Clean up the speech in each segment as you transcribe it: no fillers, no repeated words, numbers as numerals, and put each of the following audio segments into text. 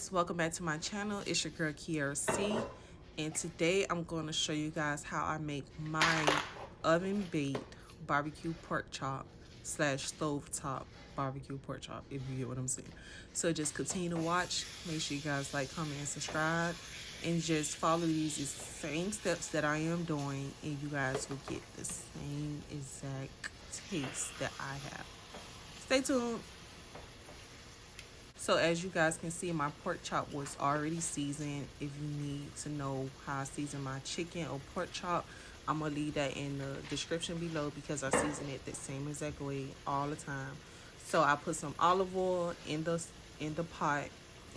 guys, welcome back to my channel. It's your girl KIARA C, and today I'm going to show you guys how I make my oven baked barbecue pork chop slash stovetop barbecue pork chop, if you get what I'm saying. So just continue to watch. Make sure you guys like, comment, and subscribe, and just follow these same steps that I am doing, and you guys will get the same exact taste that I have. Stay tuned. So as you guys can see, my pork chop was already seasoned. If you need to know how I season my chicken or pork chop, I'm going to leave that in the description below because I season it the same exact way all the time. So I put some olive oil in the pot,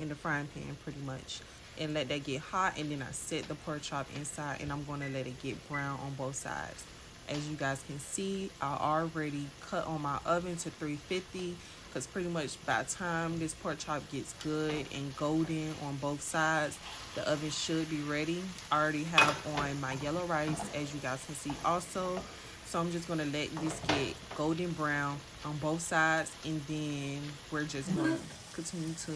in the frying pan pretty much, and let that get hot, and then I set the pork chop inside, and I'm going to let it get brown on both sides. As you guys can see, I already cut on my oven to 350 because pretty much by the time this pork chop gets good and golden on both sides, the oven should be ready. I already have on my yellow rice, as you guys can see also. So I'm just going to let this get golden brown on both sides, and then we're just going to continue to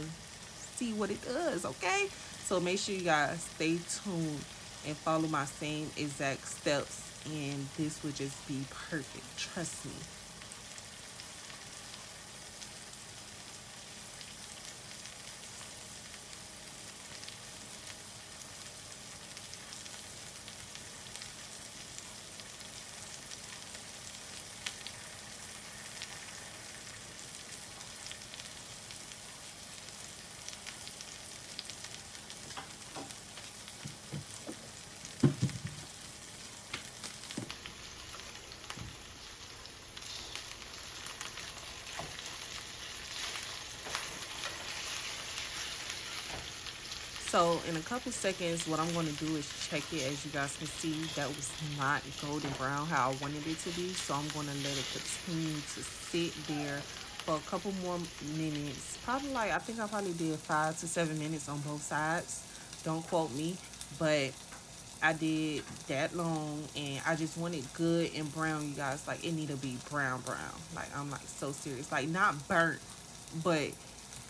see what it does, okay? So make sure you guys stay tuned and follow my same exact steps, and this would just be perfect, trust me. So in a couple seconds, what I'm going to do is check it. As you guys can see, that was not golden brown how I wanted it to be. So I'm going to let it continue to sit there for a couple more minutes. Probably like, I think I probably did 5 to 7 minutes on both sides. Don't quote me, but I did that long, and I just want it good and brown, you guys. Like, it need to be brown. Like, I'm like so serious. Like, not burnt, but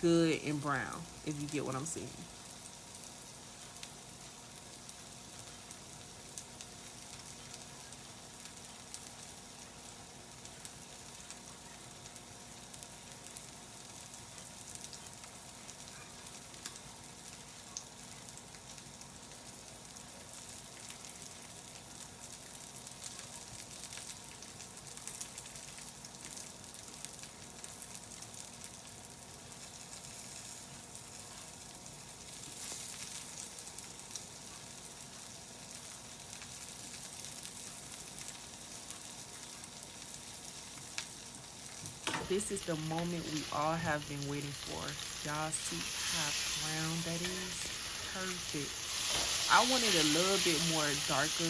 good and brown, if you get what I'm saying. This is the moment we all have been waiting for. Y'all see how brown that is? Perfect. I want it a little bit more darker,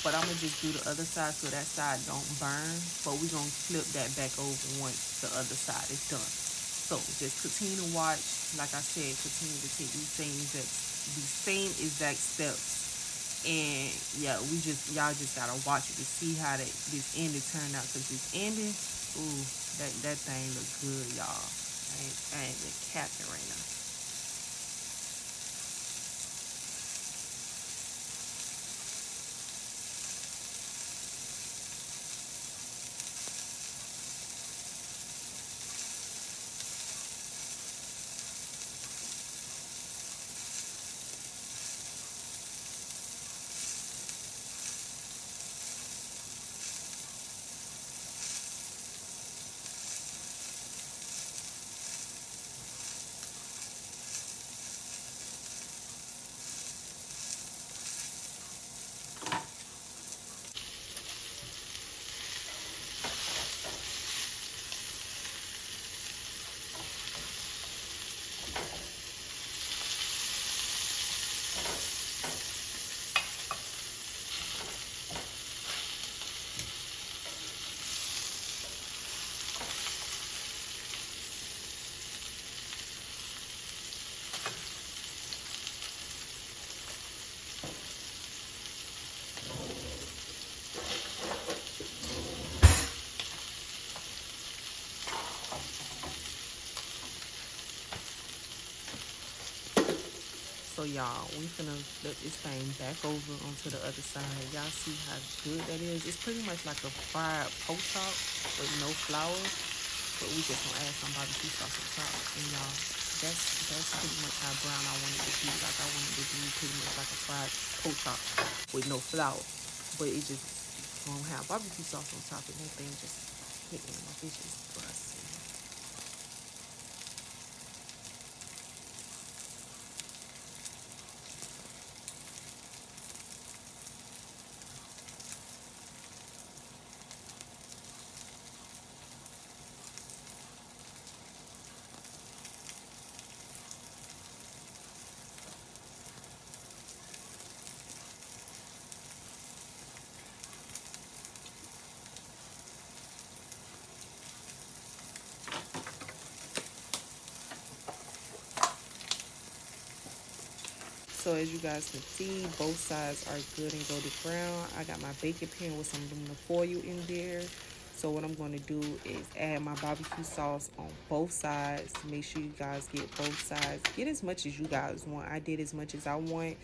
but I'm going to just do the other side so that side don't burn. But we're going to flip that back over once the other side is done. So just continue to watch. Like I said, continue to take these same exact steps. And yeah, y'all just gotta watch it to see how this ending turned out. Cause this ending, ooh, that thing look good, y'all. I ain't been capping right now. y'all, we finna let this thing back over onto the other side. Y'all see how good that is? It's pretty much like a fried pork chop with no flour, but we just gonna add some barbecue sauce on top. And y'all, that's pretty much how brown I want it to be. Like I want it to be pretty much like a fried pork chop with no flour, but it just gonna have barbecue sauce on top, and that thing just hitting my bitch is busting. So as you guys can see, both sides are good and golden brown. I got my baking pan with some aluminum foil in there. So what I'm going to do is add my barbecue sauce on both sides. Make sure you guys get both sides. Get as much as you guys want. I did as much as I want.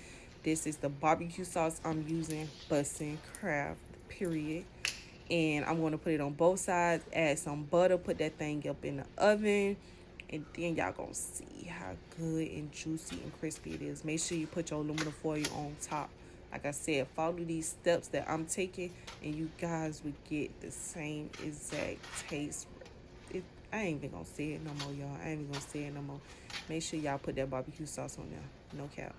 This is the barbecue sauce I'm using, Bussin' Craft, period. And I'm going to put it on both sides, add some butter, put that thing up in the oven. And then y'all gonna see how good and juicy and crispy it is. Make sure you put your aluminum foil on top. Like I said, follow these steps that I'm taking and you guys would get the same exact taste. I ain't even gonna say it no more, y'all. I ain't even gonna say it no more. Make sure y'all put that barbecue sauce on there. No cap.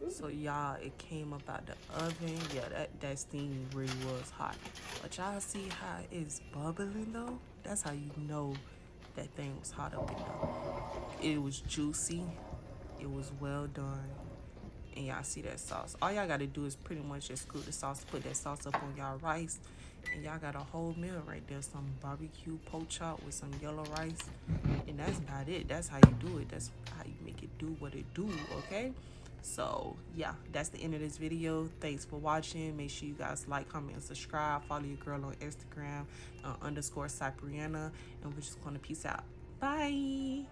So y'all, it came up out the oven. Yeah, that steam really was hot. But y'all see how it's bubbling though? That's how you know that thing was hot up in there. It was juicy. It was well done. And y'all see that sauce. All y'all gotta do is pretty much just scoop the sauce, put that sauce up on y'all rice. And y'all got a whole meal right there. Some barbecue pork chop with some yellow rice. And that's about it. That's how you do it. That's how you make it do what it do, okay? So yeah, that's the end of this video. Thanks for watching. Make sure you guys like, comment, and subscribe. Follow your girl on Instagram _Cypriana, and we're just gonna peace out. Bye.